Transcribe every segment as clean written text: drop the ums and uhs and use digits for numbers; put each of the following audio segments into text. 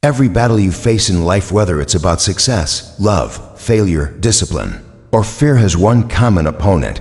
Every battle you face in life, whether it's about success, love, failure, discipline, or fear, has one common opponent.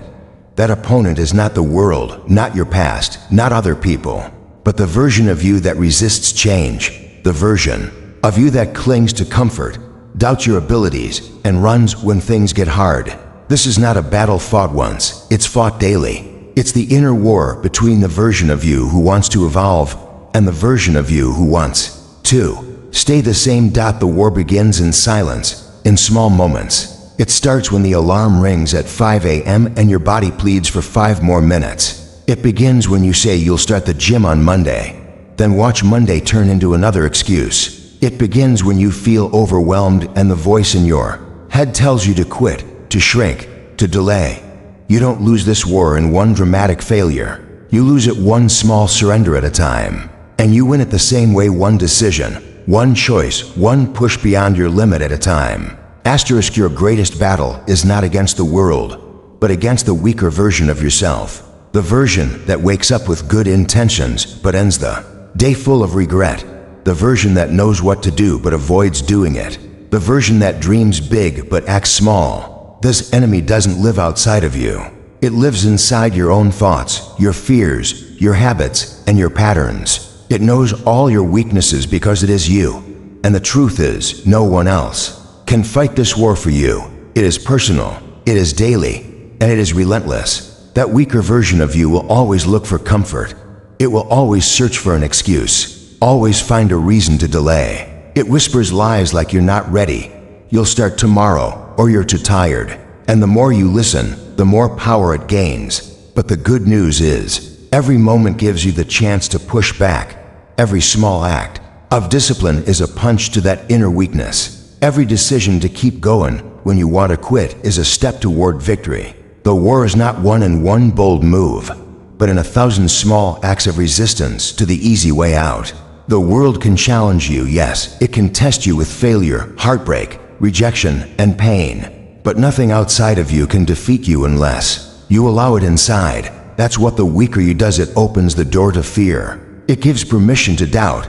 That opponent is not the world, not your past, not other people, but the version of you that resists change, the version of you that clings to comfort, doubts your abilities, and runs when things get hard. This is not a battle fought once, it's fought daily. It's the inner war between the version of you who wants to evolve and the version of you who wants to stay the same. The war begins in silence, in small moments. It starts when the alarm rings at 5 a.m. and your body pleads for 5 more minutes. It begins when you say you'll start the gym on Monday, then watch Monday turn into another excuse. It begins when you feel overwhelmed and the voice in your head tells you to quit, to shrink, to delay. You don't lose this war in one dramatic failure. You lose it one small surrender at a time. And you win it the same way, one decision, one choice, one push beyond your limit at a time. Asterisk, your greatest battle is not against the world, but against the weaker version of yourself. The version that wakes up with good intentions but ends the day full of regret. The version that knows what to do but avoids doing it. The version that dreams big but acts small. This enemy doesn't live outside of you. It lives inside your own thoughts, your fears, your habits, and your patterns. It knows all your weaknesses because it is you. And the truth is, no one else can fight this war for you. It is personal, it is daily, and it is relentless. That weaker version of you will always look for comfort. It will always search for an excuse, always find a reason to delay. It whispers lies like you're not ready, you'll start tomorrow, or you're too tired. And the more you listen, the more power it gains. But the good news is, every moment gives you the chance to push back. Every small act of discipline is a punch to that inner weakness. Every decision to keep going when you want to quit is a step toward victory. The war is not won in one bold move, but in 1,000 small acts of resistance to the easy way out. The world can challenge you, yes, it can test you with failure, heartbreak, rejection, and pain. But nothing outside of you can defeat you unless you allow it inside. That's what the weaker you does. It opens the door to fear. It gives permission to doubt.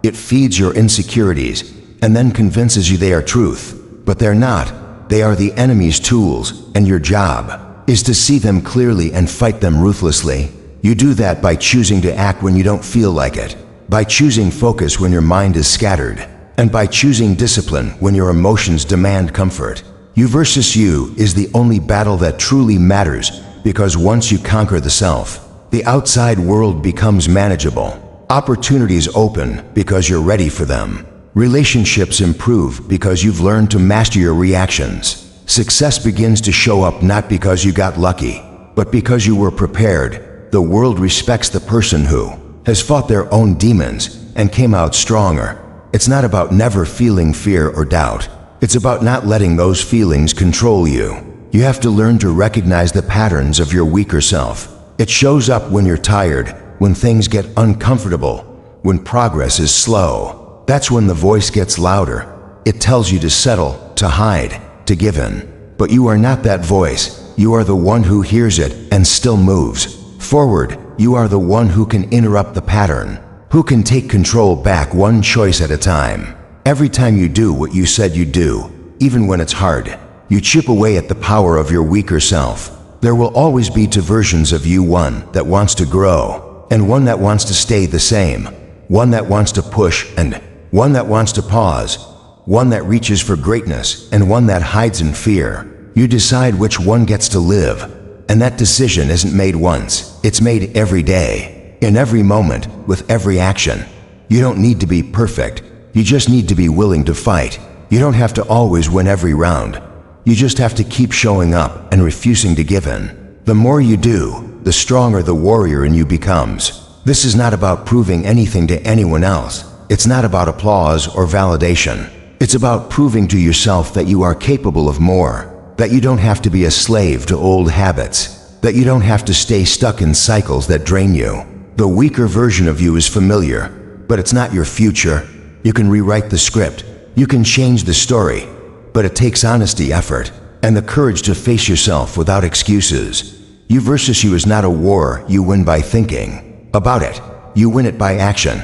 It feeds your insecurities and then convinces you they are truth. But they're not. They are the enemy's tools, and your job is to see them clearly and fight them ruthlessly. You do that by choosing to act when you don't feel like it, by choosing focus when your mind is scattered, and by choosing discipline when your emotions demand comfort. You versus you is the only battle that truly matters, because once you conquer the self, the outside world becomes manageable. Opportunities open because you're ready for them. Relationships improve because you've learned to master your reactions. Success begins to show up not because you got lucky, but because you were prepared. The world respects the person who has fought their own demons and came out stronger. It's not about never feeling fear or doubt. It's about not letting those feelings control you. You have to learn to recognize the patterns of your weaker self. It shows up when you're tired, when things get uncomfortable, when progress is slow. That's when the voice gets louder. It tells you to settle, to hide, to give in. But you are not that voice. You are the one who hears it and still moves forward. You are the one who can interrupt the pattern, who can take control back one choice at a time. Every time you do what you said you'd do, even when it's hard, you chip away at the power of your weaker self. There will always be two versions of you, one that wants to grow, and one that wants to stay the same, one that wants to push, and one that wants to pause, one that reaches for greatness, and one that hides in fear. You decide which one gets to live, and that decision isn't made once, it's made every day, in every moment, with every action. You don't need to be perfect, you just need to be willing to fight. You don't have to always win every round. You just have to keep showing up and refusing to give in. The more you do, the stronger the warrior in you becomes. This is not about proving anything to anyone else. It's not about applause or validation. It's about proving to yourself that you are capable of more, that you don't have to be a slave to old habits, that you don't have to stay stuck in cycles that drain you. The weaker version of you is familiar, but it's not your future. You can rewrite the script. You can change the story. But it takes honesty, effort, and the courage to face yourself without excuses. You versus you is not a war you win by thinking about it. You win it by action,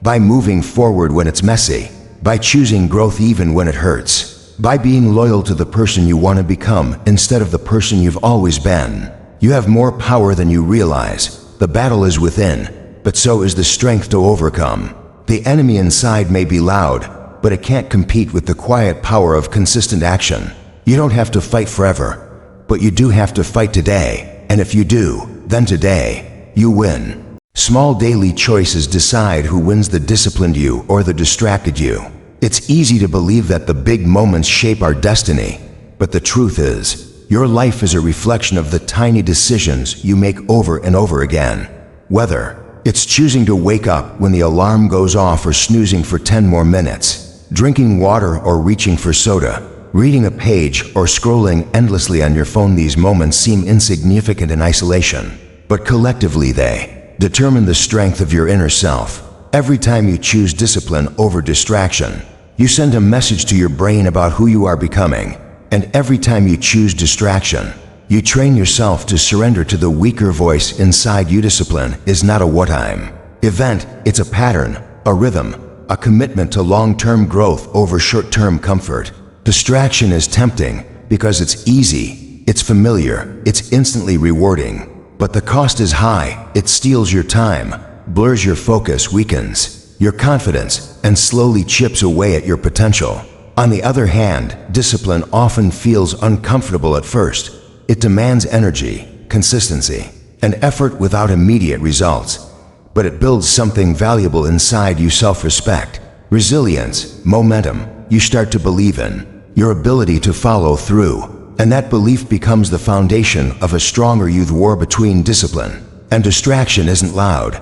by moving forward when it's messy, by choosing growth even when it hurts, by being loyal to the person you want to become instead of the person you've always been. You have more power than you realize. The battle is within, but so is the strength to overcome. The enemy inside may be loud, but it can't compete with the quiet power of consistent action. You don't have to fight forever, but you do have to fight today, and if you do, then today, you win. Small daily choices decide who wins, the disciplined you or the distracted you. It's easy to believe that the big moments shape our destiny, but the truth is, your life is a reflection of the tiny decisions you make over and over again. Whether it's choosing to wake up when the alarm goes off or snoozing for 10 more minutes, drinking water or reaching for soda, reading a page or scrolling endlessly on your phone, these moments seem insignificant in isolation, but collectively they determine the strength of your inner self. Every time you choose discipline over distraction, you send a message to your brain about who you are becoming. And every time you choose distraction, you train yourself to surrender to the weaker voice inside you. Discipline is not a one-time event, it's a pattern, a rhythm, a commitment to long-term growth over short-term comfort. Distraction is tempting because it's easy, it's familiar, it's instantly rewarding. But the cost is high. It steals your time, blurs your focus, weakens your confidence, and slowly chips away at your potential. On the other hand, discipline often feels uncomfortable at first. It demands energy, consistency, and effort without immediate results. But it builds something valuable inside you: self-respect, resilience, momentum. You start to believe in your ability to follow through, and that belief becomes the foundation of a stronger you. The war between discipline and distraction isn't loud.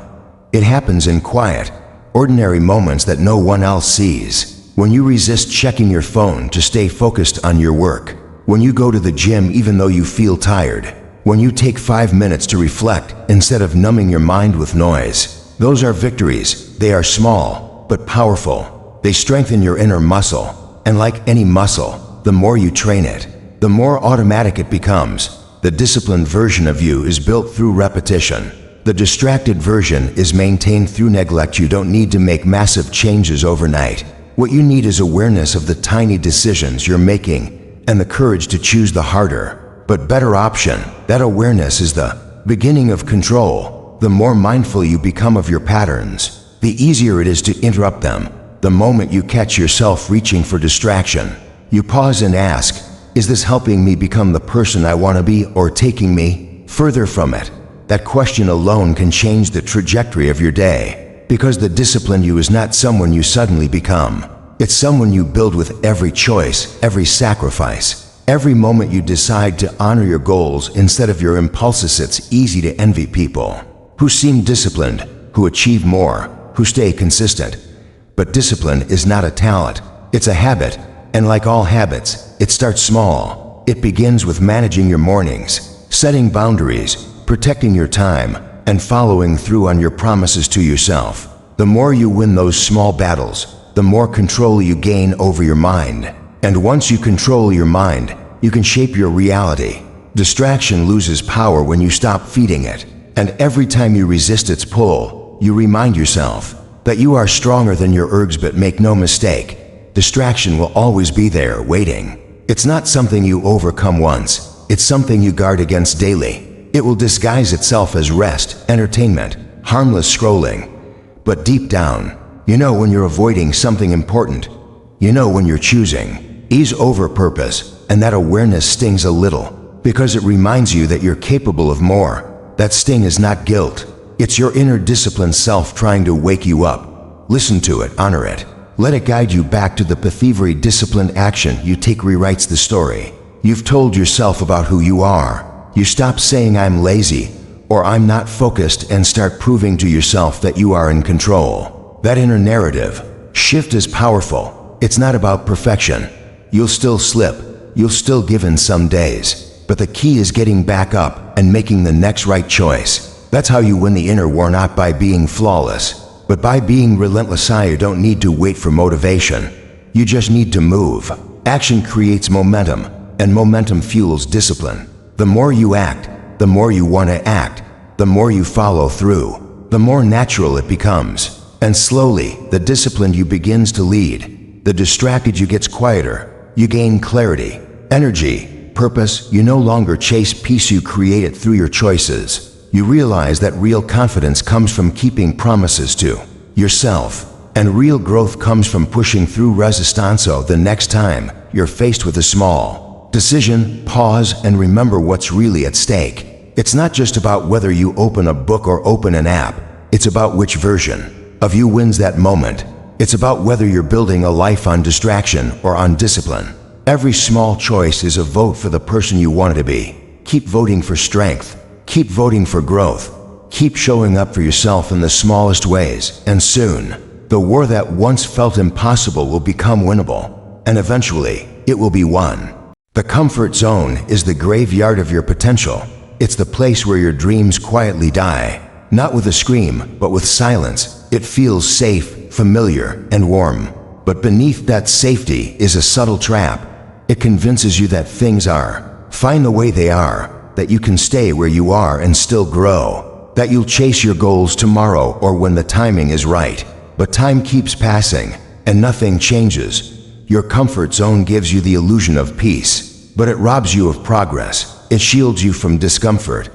It happens in quiet, ordinary moments that no one else sees. When you resist checking your phone to stay focused on your work, when you go to the gym even though you feel tired, when you take 5 minutes to reflect instead of numbing your mind with noise, those are victories. They are small, but powerful. They strengthen your inner muscle, and like any muscle, the more you train it, the more automatic it becomes. The disciplined version of you is built through repetition. The distracted version is maintained through neglect. You don't need to make massive changes overnight. What you need is awareness of the tiny decisions you're making and the courage to choose the harder, but better option. That awareness is the beginning of control. The more mindful you become of your patterns, the easier it is to interrupt them. The moment you catch yourself reaching for distraction, you pause and ask, is this helping me become the person I want to be or taking me further from it? That question alone can change the trajectory of your day. Because the disciplined you is not someone you suddenly become. It's someone you build with every choice, every sacrifice, every moment you decide to honor your goals instead of your impulses. It's easy to envy people who seem disciplined, who achieve more, who stay consistent. But discipline is not a talent, it's a habit. And like all habits, it starts small. It begins with managing your mornings, setting boundaries, protecting your time, and following through on your promises to yourself. The more you win those small battles, the more control you gain over your mind. And once you control your mind, you can shape your reality. Distraction loses power when you stop feeding it. And every time you resist its pull, you remind yourself that you are stronger than your urges. But make no mistake, distraction will always be there waiting. It's not something you overcome once, it's something you guard against daily. It will disguise itself as rest, entertainment, harmless scrolling. But deep down, you know when you're avoiding something important. You know when you're choosing ease over purpose, and that awareness stings a little, because it reminds you that you're capable of more. That sting is not guilt. It's your inner disciplined self trying to wake you up. Listen to it, honor it. Let it guide you back to the path. Every disciplined action you take rewrites the story you've told yourself about who you are. You stop saying I'm lazy or I'm not focused and start proving to yourself that you are in control. That inner narrative shift is powerful. It's not about perfection. You'll still slip, you'll still give in some days, but the key is getting back up and making the next right choice. That's how you win the inner war, not by being flawless, but by being relentless. You don't need to wait for motivation. You just need to move. Action creates momentum, and momentum fuels discipline. The more you act, the more you want to act, the more you follow through, the more natural it becomes. And slowly, the discipline you begins to lead. The distracted you gets quieter. You gain clarity, energy, purpose. You no longer chase peace, you create it through your choices. You realize that real confidence comes from keeping promises to yourself, and real growth comes from pushing through resistance. So the next time you're faced with a small decision, pause and remember what's really at stake. It's not just about whether you open a book or open an app. It's about which version of you wins that moment. It's about whether you're building a life on distraction or on discipline. Every small choice is a vote for the person you want to be. Keep voting for strength. Keep voting for growth. Keep showing up for yourself in the smallest ways, and soon, the war that once felt impossible will become winnable, and eventually, it will be won. The comfort zone is the graveyard of your potential. It's the place where your dreams quietly die, not with a scream, but with silence. It feels safe, familiar, and warm. But beneath that safety is a subtle trap. It convinces you that things are fine the way they are, that you can stay where you are and still grow, that you'll chase your goals tomorrow or when the timing is right. But time keeps passing, and nothing changes. Your comfort zone gives you the illusion of peace, but it robs you of progress. It shields you from discomfort,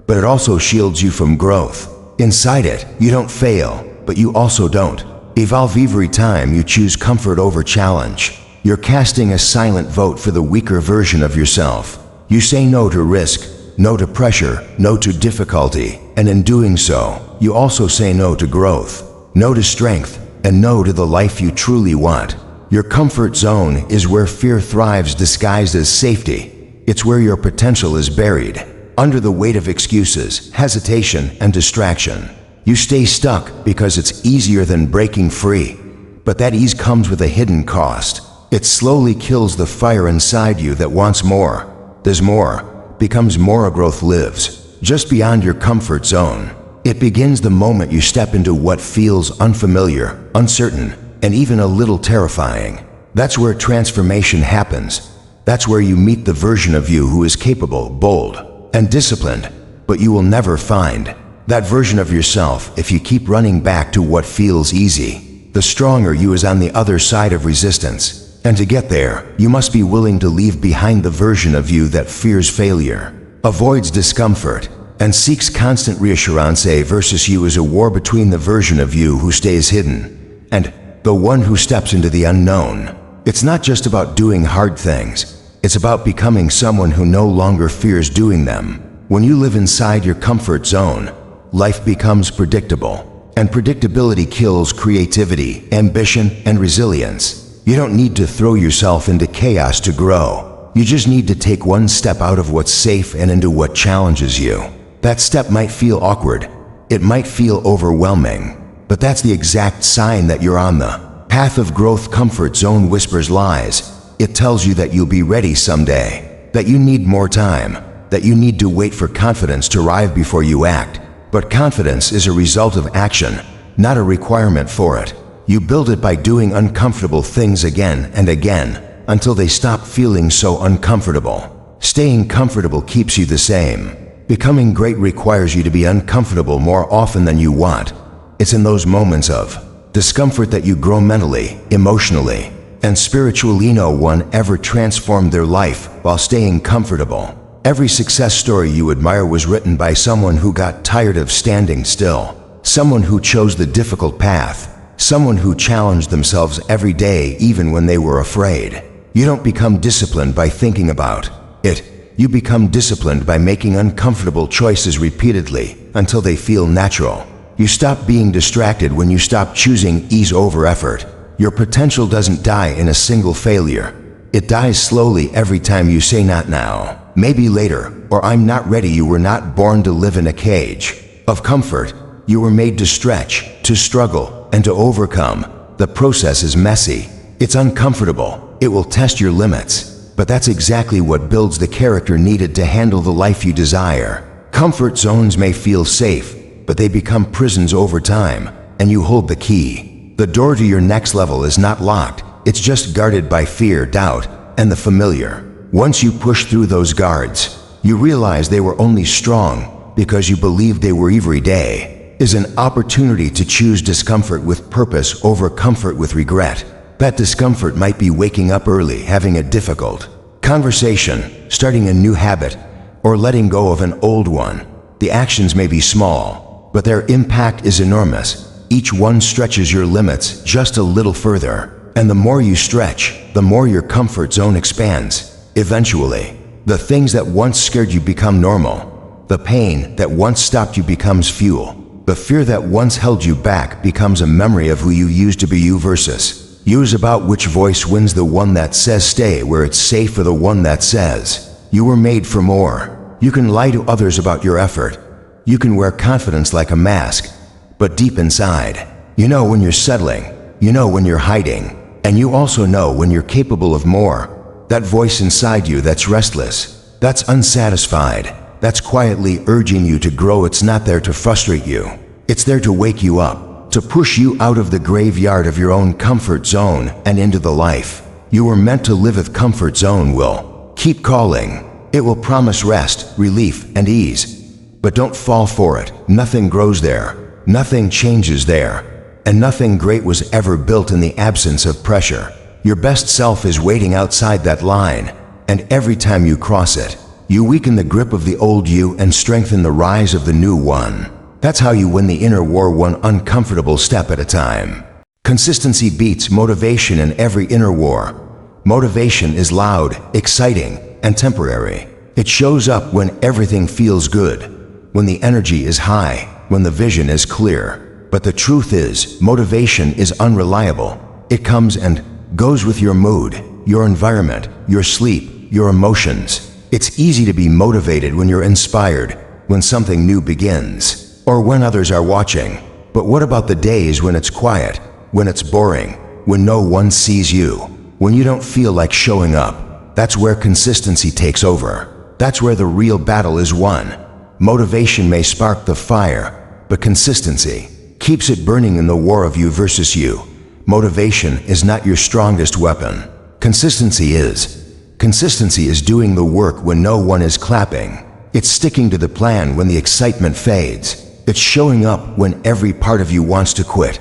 but it also shields you from growth. Inside it, you don't fail, but you also don't evolve. Every time you choose comfort over challenge, you're casting a silent vote for the weaker version of yourself. You say no to risk, no to pressure, no to difficulty, and in doing so, you also say no to growth, no to strength, and no to the life you truly want. Your comfort zone is where fear thrives disguised as safety. It's where your potential is buried, under the weight of excuses, hesitation, and distraction. You stay stuck because it's easier than breaking free, but that ease comes with a hidden cost. It slowly kills the fire inside you that wants more. There's more, becomes more. Growth lives just beyond your comfort zone. It begins the moment you step into what feels unfamiliar, uncertain, and even a little terrifying. That's where transformation happens. That's where you meet the version of you who is capable, bold, and disciplined, but you will never find that version of yourself if you keep running back to what feels easy. The stronger you is on the other side of resistance, and to get there, you must be willing to leave behind the version of you that fears failure, avoids discomfort, and seeks constant reassurance. Versus you is a war between the version of you who stays hidden and the one who steps into the unknown. It's not just about doing hard things. It's about becoming someone who no longer fears doing them. When you live inside your comfort zone, life becomes predictable, and predictability kills creativity, ambition, and resilience. You don't need to throw yourself into chaos to grow. You just need to take one step out of what's safe and into what challenges you. That step might feel awkward. It might feel overwhelming, but that's the exact sign that you're on the path of growth. Comfort zone whispers lies. It tells you that you'll be ready someday, that you need more time, that you need to wait for confidence to arrive before you act. But confidence is a result of action, not a requirement for it. You build it by doing uncomfortable things again and again until they stop feeling so uncomfortable. Staying comfortable keeps you the same. Becoming great requires you to be uncomfortable more often than you want. It's in those moments of discomfort that you grow mentally, emotionally, and spiritually. No one ever transformed their life while staying comfortable. Every success story you admire was written by someone who got tired of standing still, someone who chose the difficult path, someone who challenged themselves every day even when they were afraid. You don't become disciplined by thinking about it. You become disciplined by making uncomfortable choices repeatedly until they feel natural. You stop being distracted when you stop choosing ease over effort. Your potential doesn't die in a single failure. It dies slowly every time you say not now, maybe later, or I'm not ready. You were not born to live in a cage of comfort. You were made to stretch, to struggle, and to overcome. The process is messy. It's uncomfortable. It will test your limits. But that's exactly what builds the character needed to handle the life you desire. Comfort zones may feel safe, but they become prisons over time, and you hold the key. The door to your next level is not locked. It's just guarded by fear, doubt, and the familiar. Once you push through those guards, you realize they were only strong because you believed they were. Every day is an opportunity to choose discomfort with purpose over comfort with regret. That discomfort might be waking up early, having a difficult conversation, starting a new habit, or letting go of an old one. The actions may be small, but their impact is enormous. Each one stretches your limits just a little further, and the more you stretch, the more your comfort zone expands. Eventually, the things that once scared you become normal. The pain that once stopped you becomes fuel. The fear that once held you back becomes a memory of who you used to be. You versus you is about which voice wins, the one that says stay where it's safe or the one that says you were made for more. You can lie to others about your effort. You can wear confidence like a mask, but deep inside, you know when you're settling, you know when you're hiding, and you also know when you're capable of more. That voice inside you that's restless, that's unsatisfied, that's quietly urging you to grow. It's not there to frustrate you. It's there to wake you up, to push you out of the graveyard of your own comfort zone and into the life you were meant to live. With comfort zone will keep calling. It will promise rest, relief, and ease. But don't fall for it. Nothing grows there. Nothing changes there. And nothing great was ever built in the absence of pressure. Your best self is waiting outside that line, and every time you cross it, you weaken the grip of the old you and strengthen the rise of the new one. That's how you win the inner war, one uncomfortable step at a time. Consistency beats motivation in every inner war. Motivation is loud, exciting, and temporary. It shows up when everything feels good, when the energy is high, when the vision is clear. But the truth is, motivation is unreliable. It comes and goes with your mood, your environment, your sleep, your emotions. It's easy to be motivated when you're inspired, when something new begins, or when others are watching. But what about the days when it's quiet, when it's boring, when no one sees you, when you don't feel like showing up? That's where consistency takes over. That's where the real battle is won. Motivation may spark the fire, but consistency keeps it burning in the war of you versus you. Motivation is not your strongest weapon. Consistency is. Consistency is doing the work when no one is clapping. It's sticking to the plan when the excitement fades. It's showing up when every part of you wants to quit.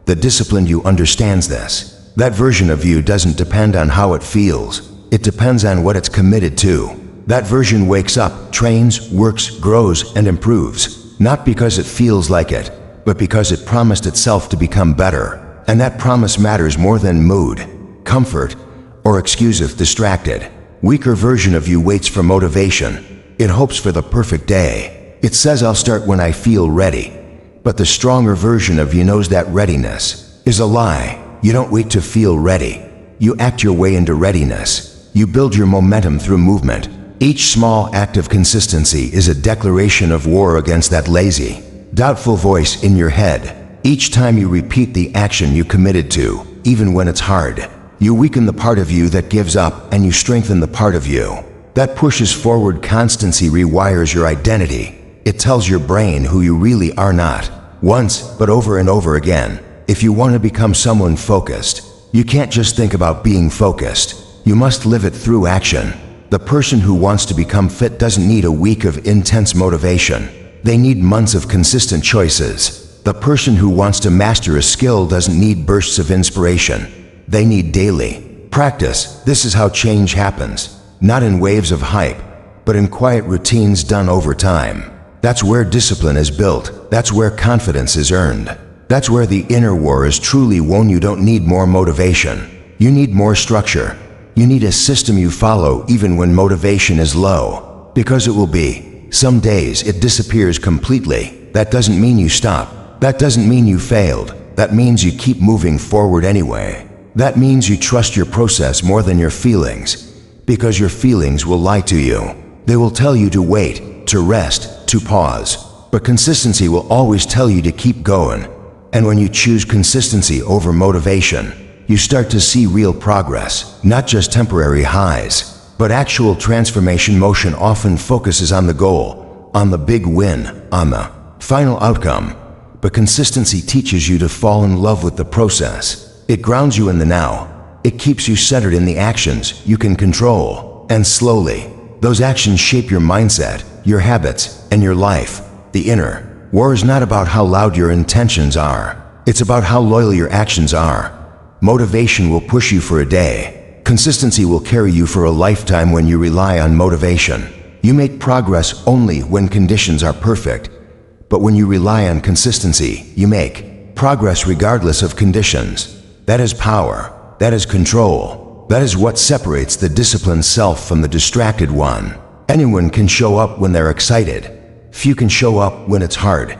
The disciplined you understands this. That version of you doesn't depend on how it feels. It depends on what it's committed to. That version wakes up, trains, works, grows, and improves. Not because it feels like it, but because it promised itself to become better. And that promise matters more than mood, comfort, or excuse if distracted. Weaker version of you waits for motivation. It hopes for the perfect day. It says, I'll start when I feel ready. But the stronger version of you knows that readiness is a lie. You don't wait to feel ready. You act your way into readiness. You build your momentum through movement. Each small act of consistency is a declaration of war against that lazy, doubtful voice in your head. Each time you repeat the action you committed to, even when it's hard, you weaken the part of you that gives up and you strengthen the part of you that pushes forward. Constancy rewires your identity. It tells your brain who you really are, not once, but over and over again. If you want to become someone focused, you can't just think about being focused. You must live it through action. The person who wants to become fit doesn't need a week of intense motivation. They need months of consistent choices. The person who wants to master a skill doesn't need bursts of inspiration. They need daily practice. This is how change happens, not in waves of hype, but in quiet routines done over time. That's where discipline is built. That's where confidence is earned. That's where the inner war is truly won. You don't need more motivation. You need more structure. You need a system you follow even when motivation is low, because it will be. Some days it disappears completely. That doesn't mean you stop. That doesn't mean you failed. That means you keep moving forward anyway. That means you trust your process more than your feelings, because your feelings will lie to you. They will tell you to wait, to rest, to pause. But consistency will always tell you to keep going. And when you choose consistency over motivation, you start to see real progress, not just temporary highs, but actual transformation. Motion often focuses on the goal, on the big win, on the final outcome. But consistency teaches you to fall in love with the process. It grounds you in the now. It keeps you centered in the actions you can control. And slowly, those actions shape your mindset, your habits, and your life. The inner war is not about how loud your intentions are. It's about how loyal your actions are. Motivation will push you for a day. Consistency will carry you for a lifetime when you rely on motivation. You make progress only when conditions are perfect. But when you rely on consistency, you make progress regardless of conditions. That is power. That is control. That is what separates the disciplined self from the distracted one. Anyone can show up when they're excited. Few can show up when it's hard.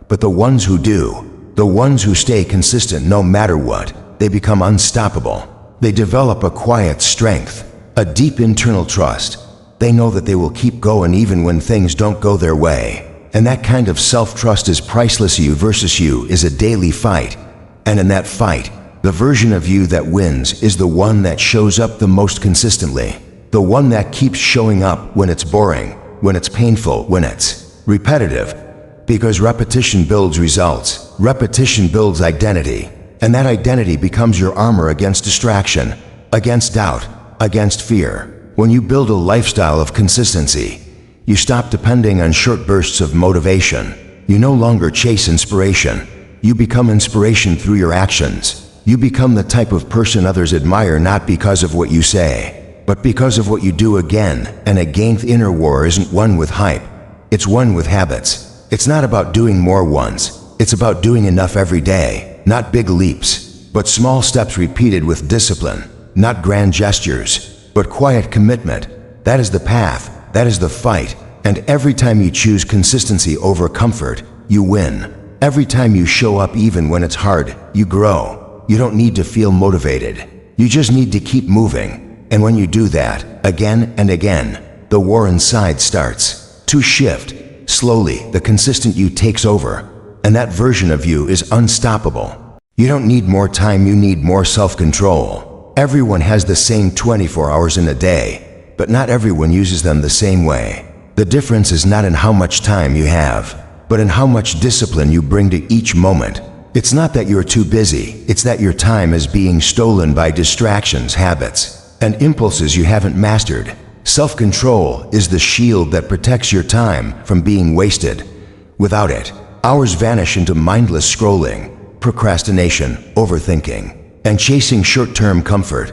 But the ones who do, the ones who stay consistent no matter what, they become unstoppable. They develop a quiet strength, a deep internal trust. They know that they will keep going even when things don't go their way. And that kind of self-trust is priceless. You versus you is a daily fight. And in that fight, the version of you that wins is the one that shows up the most consistently. The one that keeps showing up when it's boring, when it's painful, when it's repetitive. Because repetition builds results. Repetition builds identity. And that identity becomes your armor against distraction, against doubt, against fear. When you build a lifestyle of consistency, you stop depending on short bursts of motivation. You no longer chase inspiration. You become inspiration through your actions. You become the type of person others admire not because of what you say, but because of what you do again and again. The inner war isn't won with hype. It's won with habits. It's not about doing more once. It's about doing enough every day. Not big leaps, but small steps repeated with discipline. Not grand gestures, but quiet commitment. That is the path. That is the fight. And every time you choose consistency over comfort, you win. Every time you show up even when it's hard, you grow. You don't need to feel motivated. You just need to keep moving. And when you do that, again and again, the war inside starts to shift. Slowly, the consistent you takes over. And that version of you is unstoppable. You don't need more time, you need more self-control. Everyone has the same 24 hours in a day, but not everyone uses them the same way. The difference is not in how much time you have, but in how much discipline you bring to each moment. It's not that you're too busy, it's that your time is being stolen by distractions, habits, and impulses you haven't mastered. Self-control is the shield that protects your time from being wasted. Without it, hours vanish into mindless scrolling, procrastination, overthinking, and chasing short-term comfort.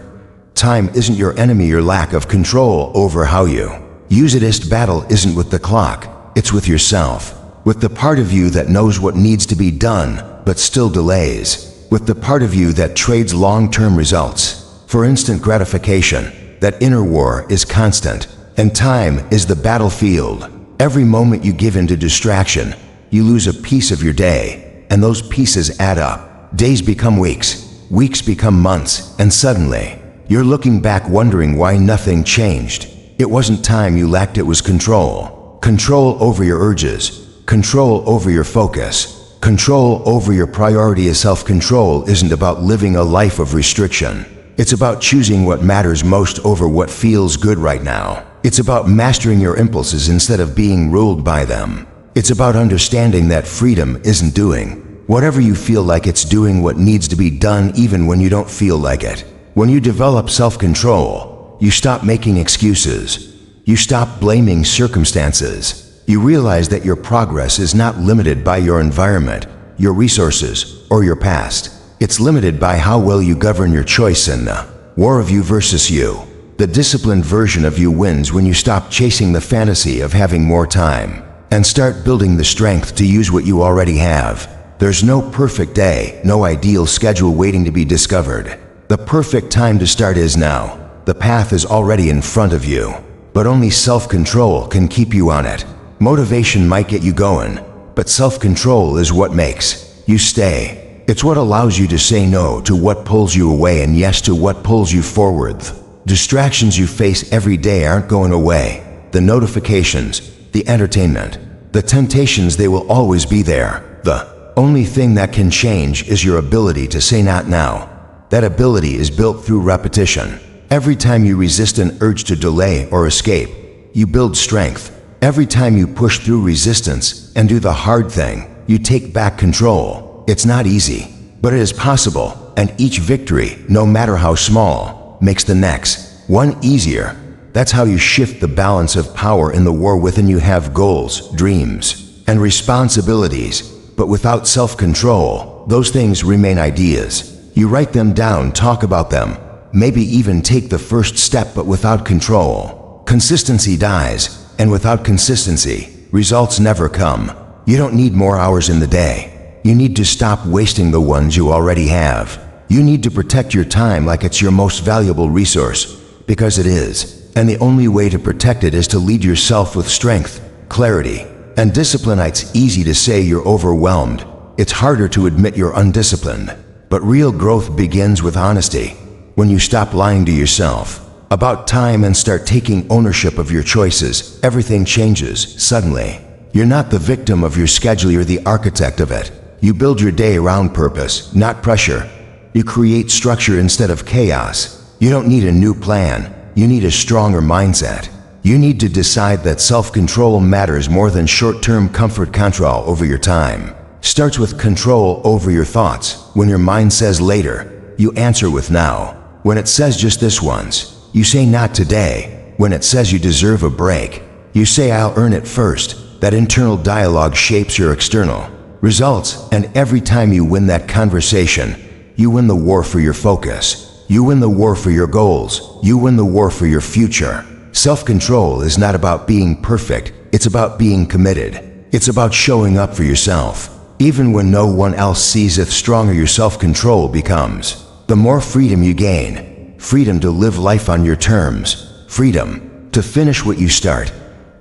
Time isn't your enemy. Your lack of control over how you use it. Battle isn't with the clock, it's with yourself. With the part of you that knows what needs to be done, but still delays. With the part of you that trades long-term results for instant gratification. That inner war is constant, and time is the battlefield. Every moment you give into distraction, you lose a piece of your day, and those pieces add up. Days become weeks, weeks become months, and suddenly, you're looking back wondering why nothing changed. It wasn't time you lacked, it was control. Control over your urges, control over your focus, control over your priority. Self-control isn't about living a life of restriction. It's about choosing what matters most over what feels good right now. It's about mastering your impulses instead of being ruled by them. It's about understanding that freedom isn't doing whatever you feel like, it's doing what needs to be done even when you don't feel like it. When you develop self-control, you stop making excuses. You stop blaming circumstances. You realize that your progress is not limited by your environment, your resources, or your past. It's limited by how well you govern your choice in the war of you versus you. The disciplined version of you wins when you stop chasing the fantasy of having more time and start building the strength to use what you already have. There's no perfect day, no ideal schedule waiting to be discovered. The perfect time to start is now. The path is already in front of you, but only self-control can keep you on it. Motivation might get you going, but self-control is what makes you stay. It's what allows you to say no to what pulls you away and yes to what pulls you forward. Distractions you face every day aren't going away. The notifications, the entertainment, the temptations, they will always be there. The only thing that can change is your ability to say not now. That ability is built through repetition. Every time you resist an urge to delay or escape, you build strength. Every time you push through resistance and do the hard thing, you take back control. It's not easy, but it is possible, and each victory, no matter how small, makes the next one easier. That's how you shift the balance of power in the war within you. Have goals, dreams, and responsibilities, but without self-control, those things remain ideas. You write them down, talk about them, maybe even take the first step, but without control, consistency dies, and without consistency, results never come. You don't need more hours in the day. You need to stop wasting the ones you already have. You need to protect your time like it's your most valuable resource, because it is. And the only way to protect it is to lead yourself with strength, clarity, and discipline. It's easy to say you're overwhelmed. It's harder to admit you're undisciplined. But real growth begins with honesty. When you stop lying to yourself about time and start taking ownership of your choices, everything changes suddenly. You're not the victim of your schedule, you're the architect of it. You build your day around purpose, not pressure. You create structure instead of chaos. You don't need a new plan. You need a stronger mindset. You need to decide that self-control matters more than short-term comfort. Control over your time starts with control over your thoughts. When your mind says later, you answer with now. When it says just this once, you say not today. When it says you deserve a break, you say I'll earn it first. That internal dialogue shapes your external results, and every time you win that conversation, you win the war for your focus. You win the war for your goals. You win the war for your future. Self-control is not about being perfect. It's about being committed. It's about showing up for yourself, even when no one else sees it. The stronger your self-control becomes, the more freedom you gain. Freedom to live life on your terms. Freedom to finish what you start.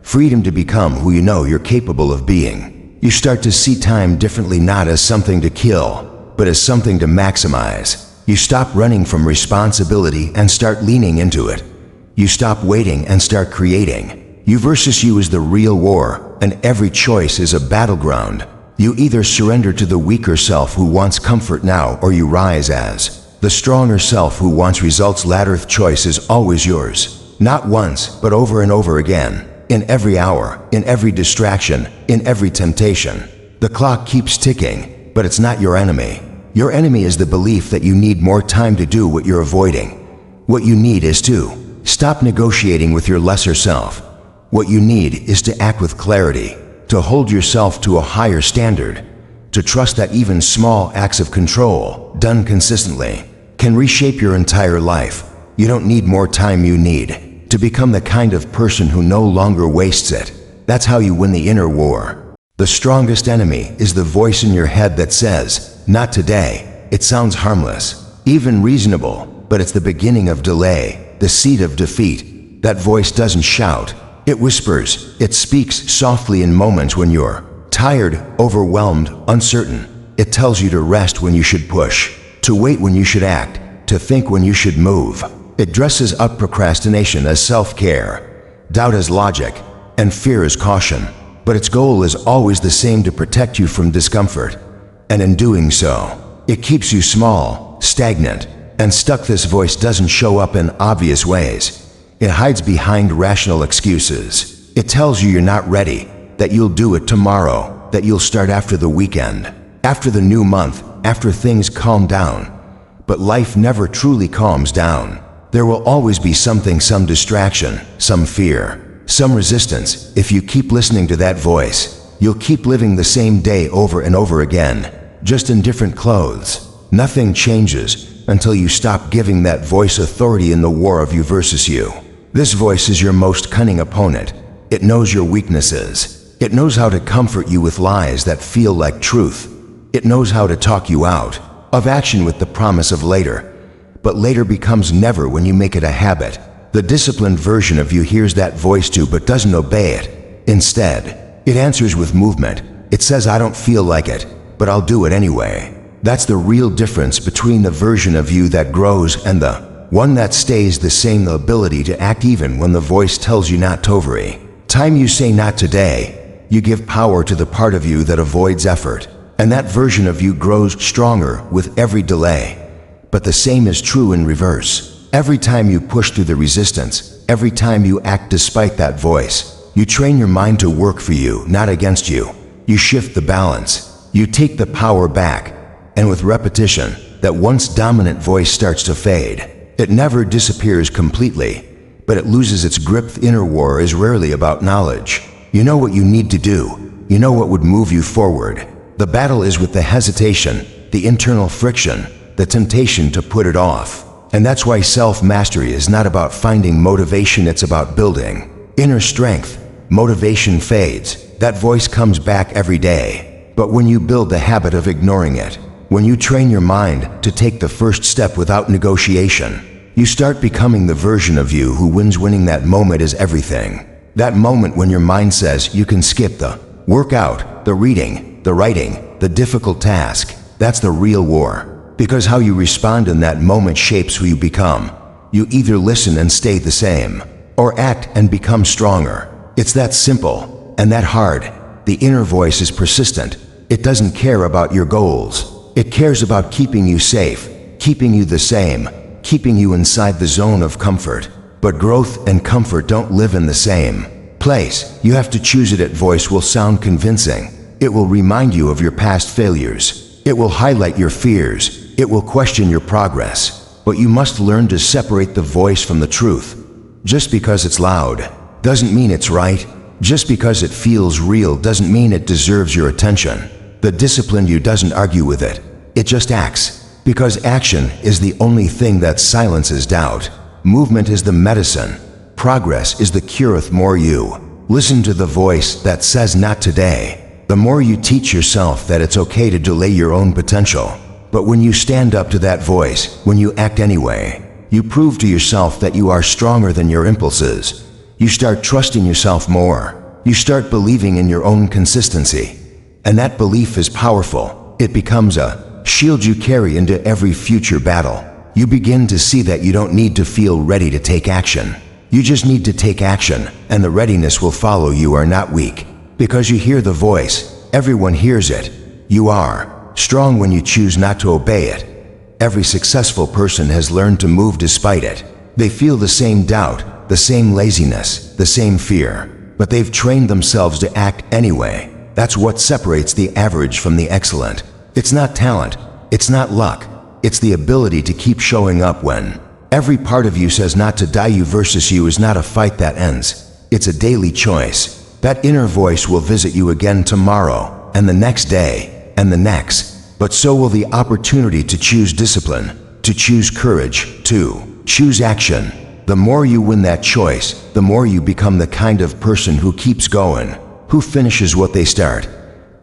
Freedom to become who you know you're capable of being. You start to see time differently, not as something to kill, but as something to maximize. You stop running from responsibility and start leaning into it. You stop waiting and start creating. You versus you is the real war, and every choice is a battleground. You either surrender to the weaker self who wants comfort now, or you rise as the stronger self who wants results later. The choice is always yours. Not once, but over and over again. In every hour, in every distraction, in every temptation. The clock keeps ticking, but it's not your enemy. Your enemy is the belief that you need more time to do what you're avoiding. What you need is to stop negotiating with your lesser self. What you need is to act with clarity, to hold yourself to a higher standard, to trust that even small acts of control, done consistently, can reshape your entire life. You don't need more time, you need to become the kind of person who no longer wastes it. That's how you win the inner war. The strongest enemy is the voice in your head that says, not today. It sounds harmless, even reasonable, but it's the beginning of delay, the seed of defeat. That voice doesn't shout. It whispers. It speaks softly in moments when you're tired, overwhelmed, uncertain. It tells you to rest when you should push, to wait when you should act, to think when you should move. It dresses up procrastination as self-care, doubt as logic, and fear as caution. But its goal is always the same: to protect you from discomfort. And in doing so, it keeps you small, stagnant, and stuck. This voice doesn't show up in obvious ways. It hides behind rational excuses. It tells you you're not ready, that you'll do it tomorrow, that you'll start after the weekend, after the new month, after things calm down. But life never truly calms down. There will always be something, some distraction, some fear, some resistance. If you keep listening to that voice, you'll keep living the same day over and over again, just in different clothes. Nothing changes until you stop giving that voice authority in the war of you versus you. This voice is your most cunning opponent. It knows your weaknesses. It knows how to comfort you with lies that feel like truth. It knows how to talk you out of action with the promise of later. But later becomes never when you make it a habit. The disciplined version of you hears that voice too, but doesn't obey it. Instead, it answers with movement. It says, I don't feel like it, but I'll do it anyway. That's the real difference between the version of you that grows and the one that stays the same. The ability to act even when the voice tells you not to. Time you say not today, you give power to the part of you that avoids effort. And that version of you grows stronger with every delay. But the same is true in reverse. Every time you push through the resistance, every time you act despite that voice, you train your mind to work for you, not against you. You shift the balance. You take the power back. And with repetition, that once dominant voice starts to fade. It never disappears completely, but it loses its grip. The inner war is rarely about knowledge. You know what you need to do. You know what would move you forward. The battle is with the hesitation, the internal friction, the temptation to put it off. And that's why self-mastery is not about finding motivation, it's about building inner strength. Motivation fades. That voice comes back every day. But when you build the habit of ignoring it, when you train your mind to take the first step without negotiation, you start becoming the version of you who wins. Winning that moment is everything. That moment when your mind says you can skip the workout, the reading, the writing, the difficult task. That's the real war. Because how you respond in that moment shapes who you become. You either listen and stay the same, or act and become stronger. It's that simple and that hard. The inner voice is persistent. It doesn't care about your goals. It cares about keeping you safe, keeping you the same, keeping you inside the zone of comfort. But growth and comfort don't live in the same place. You have to choose it. That voice will sound convincing. It will remind you of your past failures. It will highlight your fears. It will question your progress. But you must learn to separate the voice from the truth. Just because it's loud doesn't mean it's right. Just because it feels real doesn't mean it deserves your attention. The disciplined you doesn't argue with it. It just acts. Because action is the only thing that silences doubt. Movement is the medicine. Progress is the cureth. More you listen to the voice that says not today, the more you teach yourself that it's okay to delay your own potential. But when you stand up to that voice, when you act anyway, you prove to yourself that you are stronger than your impulses. You start trusting yourself more. You start believing in your own consistency. And that belief is powerful. It becomes a shield you carry into every future battle. You begin to see that you don't need to feel ready to take action. You just need to take action, and the readiness will follow. You are not weak because you hear the voice. Everyone hears it. You are strong when you choose not to obey it. Every successful person has learned to move despite it. They feel the same doubt, the same laziness, the same fear, but they've trained themselves to act anyway. That's what separates the average from the excellent. It's not talent, it's not luck, it's the ability to keep showing up when every part of you says not to die. You versus you is not a fight that ends. It's a daily choice. That inner voice will visit you again tomorrow, and the next day, and the next. But so will the opportunity to choose discipline, to choose courage, to choose action. The more you win that choice, the more you become the kind of person who keeps going, who finishes what they start,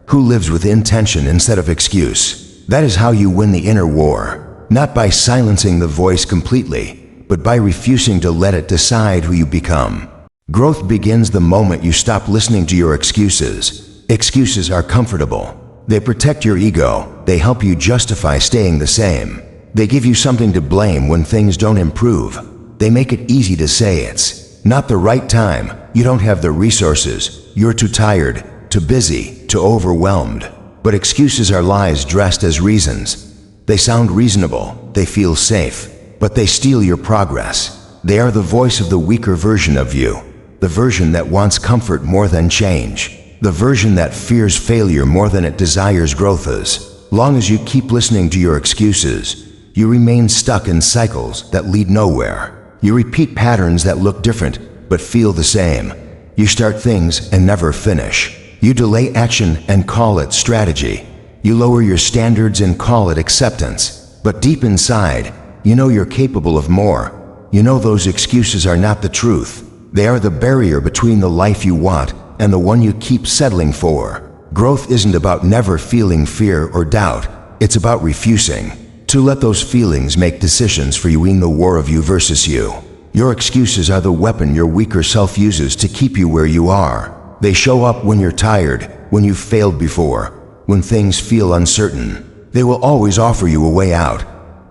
who lives with intention instead of excuse. That is how you win the inner war, not by silencing the voice completely, but by refusing to let it decide who you become. Growth begins the moment you stop listening to your excuses. Excuses are comfortable. They protect your ego. They help you justify staying the same. They give you something to blame when things don't improve. They make it easy to say it's not the right time, you don't have the resources, you're too tired, too busy, too overwhelmed. But excuses are lies dressed as reasons. They sound reasonable, they feel safe, but they steal your progress. They are the voice of the weaker version of you, the version that wants comfort more than change, the version that fears failure more than it desires growth. As long as you keep listening to your excuses, you remain stuck in cycles that lead nowhere. You repeat patterns that look different but feel the same. You start things and never finish. You delay action and call it strategy. You lower your standards and call it acceptance. But deep inside, you know you're capable of more. You know those excuses are not the truth. They are the barrier between the life you want and the one you keep settling for. Growth isn't about never feeling fear or doubt. It's about refusing to let those feelings make decisions for you in the war of you versus you. Your excuses are the weapon your weaker self uses to keep you where you are. They show up when you're tired, when you've failed before, when things feel uncertain. They will always offer you a way out.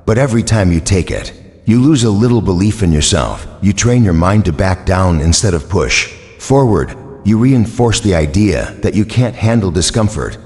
But every time you take it, you lose a little belief in yourself. You train your mind to back down instead of push forward. You reinforce the idea that you can't handle discomfort,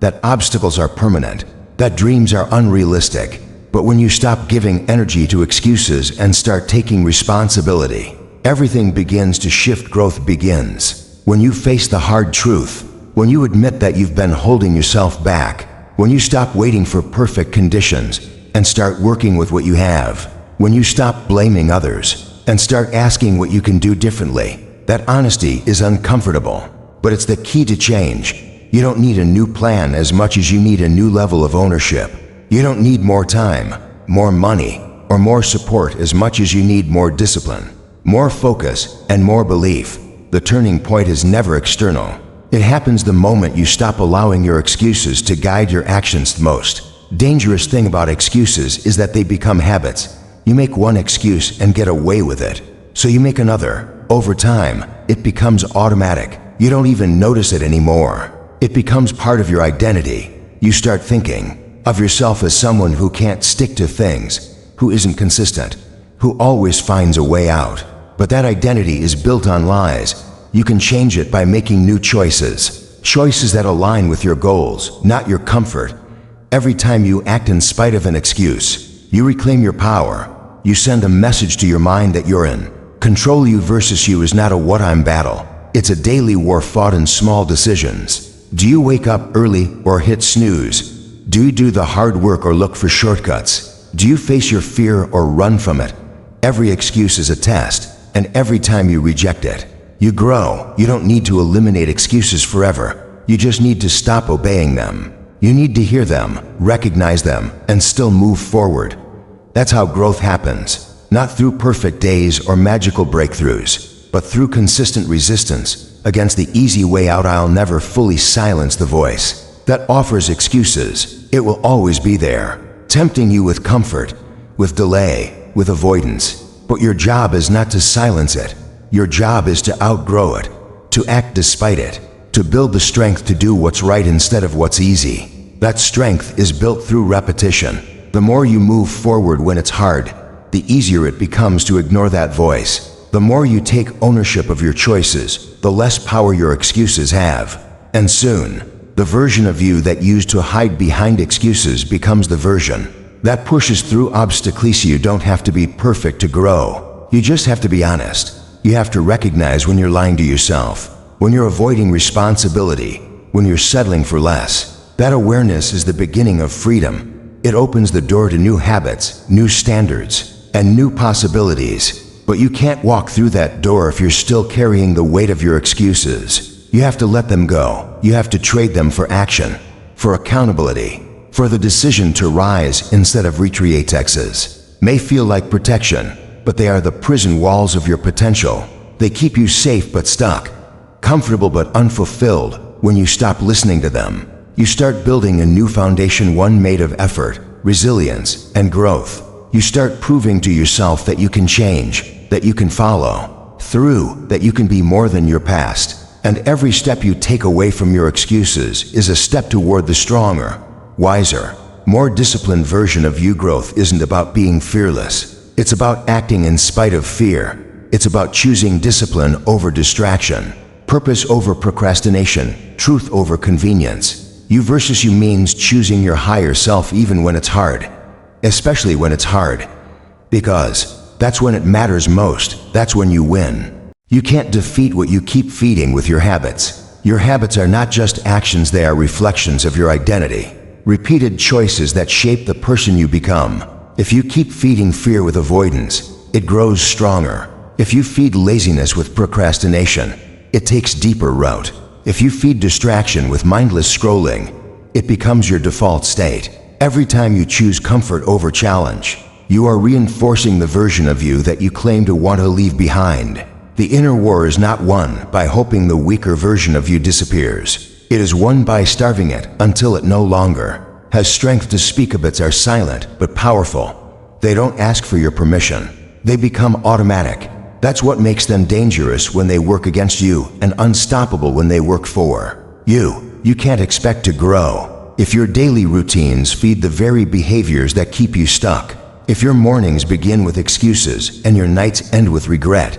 that obstacles are permanent, that dreams are unrealistic. But when you stop giving energy to excuses and start taking responsibility, everything begins to shift. Growth begins when you face the hard truth, when you admit that you've been holding yourself back, when you stop waiting for perfect conditions and start working with what you have, when you stop blaming others and start asking what you can do differently. That honesty is uncomfortable, but it's the key to change. You don't need a new plan as much as you need a new level of ownership. You don't need more time, more money, or more support as much as you need more discipline, more focus, and more belief. The turning point is never external. It happens the moment you stop allowing your excuses to guide your actions. The most dangerous thing about excuses is that they become habits. You make one excuse and get away with it, so you make another. Over time, it becomes automatic. You don't even notice it anymore. It becomes part of your identity. You start thinking of yourself as someone who can't stick to things, who isn't consistent, who always finds a way out. But that identity is built on lies. You can change it by making new choices. Choices that align with your goals, not your comfort. Every time you act in spite of an excuse, you reclaim your power. You send a message to your mind that you're in control. You versus you is not a what-I'm battle. It's a daily war fought in small decisions. Do you wake up early or hit snooze? Do you do the hard work or look for shortcuts? Do you face your fear or run from it? Every excuse is a test, and every time you reject it, you grow. You don't need to eliminate excuses forever. You just need to stop obeying them. You need to hear them, recognize them, and still move forward. That's how growth happens, not through perfect days or magical breakthroughs, but through consistent resistance against the easy way out. I'll never fully silence the voice that offers excuses. It will always be there, tempting you with comfort, with delay, with avoidance. But your job is not to silence it. Your job is to outgrow it, to act despite it, to build the strength to do what's right instead of what's easy. That strength is built through repetition. The more you move forward when it's hard, the easier it becomes to ignore that voice. The more you take ownership of your choices, the less power your excuses have. And soon, the version of you that used to hide behind excuses becomes the version that pushes through obstacles. You don't have to be perfect to grow. You just have to be honest. You have to recognize when you're lying to yourself, when you're avoiding responsibility, when you're settling for less. That awareness is the beginning of freedom. It opens the door to new habits, new standards, and new possibilities. But you can't walk through that door if you're still carrying the weight of your excuses. You have to let them go. You have to trade them for action, for accountability, for the decision to rise instead of retreat. Exes may feel like protection, but they are the prison walls of your potential. They keep you safe but stuck, comfortable but unfulfilled. When you stop listening to them, you start building a new foundation, one made of effort, resilience, and growth. You start proving to yourself that you can change, that you can follow through, that you can be more than your past. And every step you take away from your excuses is a step toward the stronger, wiser, more disciplined version of you. Growth isn't about being fearless. It's about acting in spite of fear. It's about choosing discipline over distraction, purpose over procrastination, truth over convenience. You versus you means choosing your higher self even when it's hard, especially when it's hard, because that's when it matters most. That's when you win. You can't defeat what you keep feeding with your habits. Your habits are not just actions, they are reflections of your identity, repeated choices that shape the person you become. If you keep feeding fear with avoidance, it grows stronger. If you feed laziness with procrastination, it takes deeper root. If you feed distraction with mindless scrolling, it becomes your default state. Every time you choose comfort over challenge, you are reinforcing the version of you that you claim to want to leave behind. The inner war is not won by hoping the weaker version of you disappears. It is won by starving it until it no longer has strength to speak. Habits are silent but powerful. They don't ask for your permission. They become automatic. That's what makes them dangerous when they work against you and unstoppable when they work for you. You can't expect to grow if your daily routines feed the very behaviors that keep you stuck. If your mornings begin with excuses and your nights end with regret,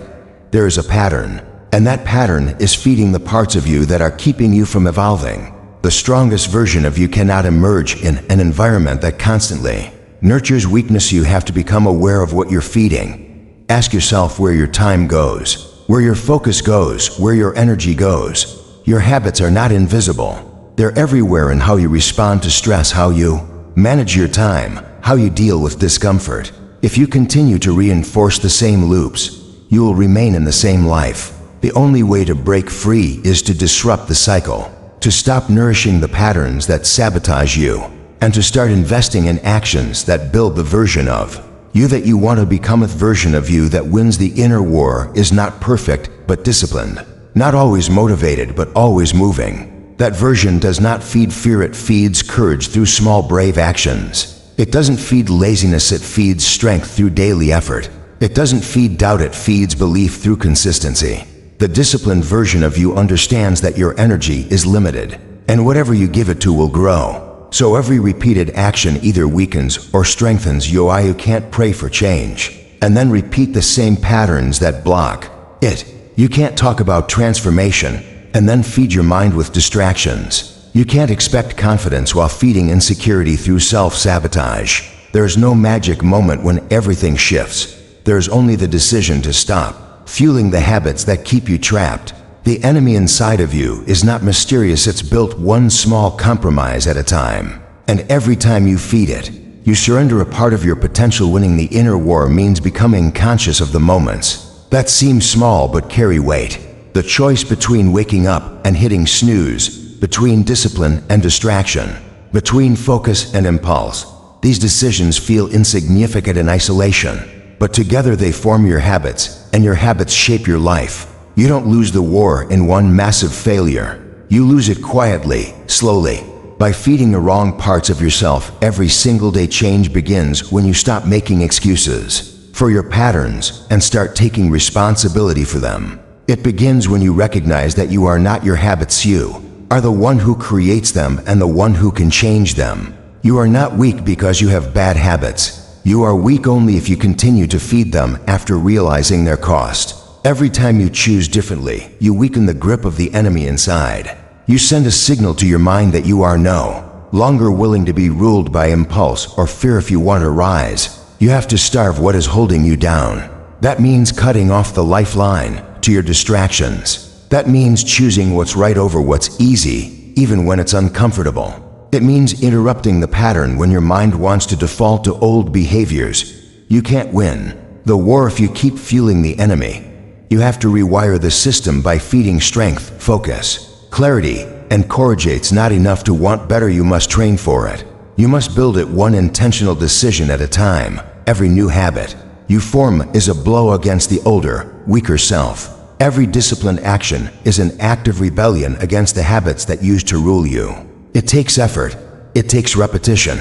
there is a pattern, and that pattern is feeding the parts of you that are keeping you from evolving. The strongest version of you cannot emerge in an environment that constantly nurtures weakness. You have to become aware of what you're feeding. Ask yourself where your time goes, where your focus goes, where your energy goes. Your habits are not invisible. They're everywhere in how you respond to stress, how you manage your time, how you deal with discomfort. If you continue to reinforce the same loops, you will remain in the same life. The only way to break free is to disrupt the cycle, to stop nourishing the patterns that sabotage you, and to start investing in actions that build the version of you that you want to become. A version of you that wins the inner war is not perfect, but disciplined. Not always motivated, but always moving. That version does not feed fear, it feeds courage through small brave actions. It doesn't feed laziness, it feeds strength through daily effort. It doesn't feed doubt, it feeds belief through consistency. The disciplined version of you understands that your energy is limited, and whatever you give it to will grow. So every repeated action either weakens or strengthens you. You can't pray for change and then repeat the same patterns that block it. You can't talk about transformation and then feed your mind with distractions. You can't expect confidence while feeding insecurity through self-sabotage. There's no magic moment when everything shifts. There's only the decision to stop fueling the habits that keep you trapped. The enemy inside of you is not mysterious, it's built one small compromise at a time. And every time you feed it, you surrender a part of your potential. Winning the inner war means becoming conscious of the moments that seem small but carry weight. The choice between waking up and hitting snooze, between discipline and distraction, between focus and impulse. These decisions feel insignificant in isolation, but together they form your habits, and your habits shape your life. You don't lose the war in one massive failure. You lose it quietly, slowly, by feeding the wrong parts of yourself every single day. Change begins when you stop making excuses for your patterns and start taking responsibility for them. It begins when you recognize that you are not your habits. You are the one who creates them and the one who can change them. You are not weak because you have bad habits. You are weak only if you continue to feed them after realizing their cost. Every time you choose differently, you weaken the grip of the enemy inside. You send a signal to your mind that you are no longer willing to be ruled by impulse or fear. If you want to rise, you have to starve what is holding you down. That means cutting off the lifeline to your distractions. That means choosing what's right over what's easy, even when it's uncomfortable. It means interrupting the pattern when your mind wants to default to old behaviors. You can't win the war if you keep fueling the enemy. You have to rewire the system by feeding strength, focus, clarity, and courage. It's not enough to want better, you must train for it. You must build it one intentional decision at a time. Every new habit you form is a blow against the older, weaker self. Every disciplined action is an act of rebellion against the habits that used to rule you. It takes effort, it takes repetition,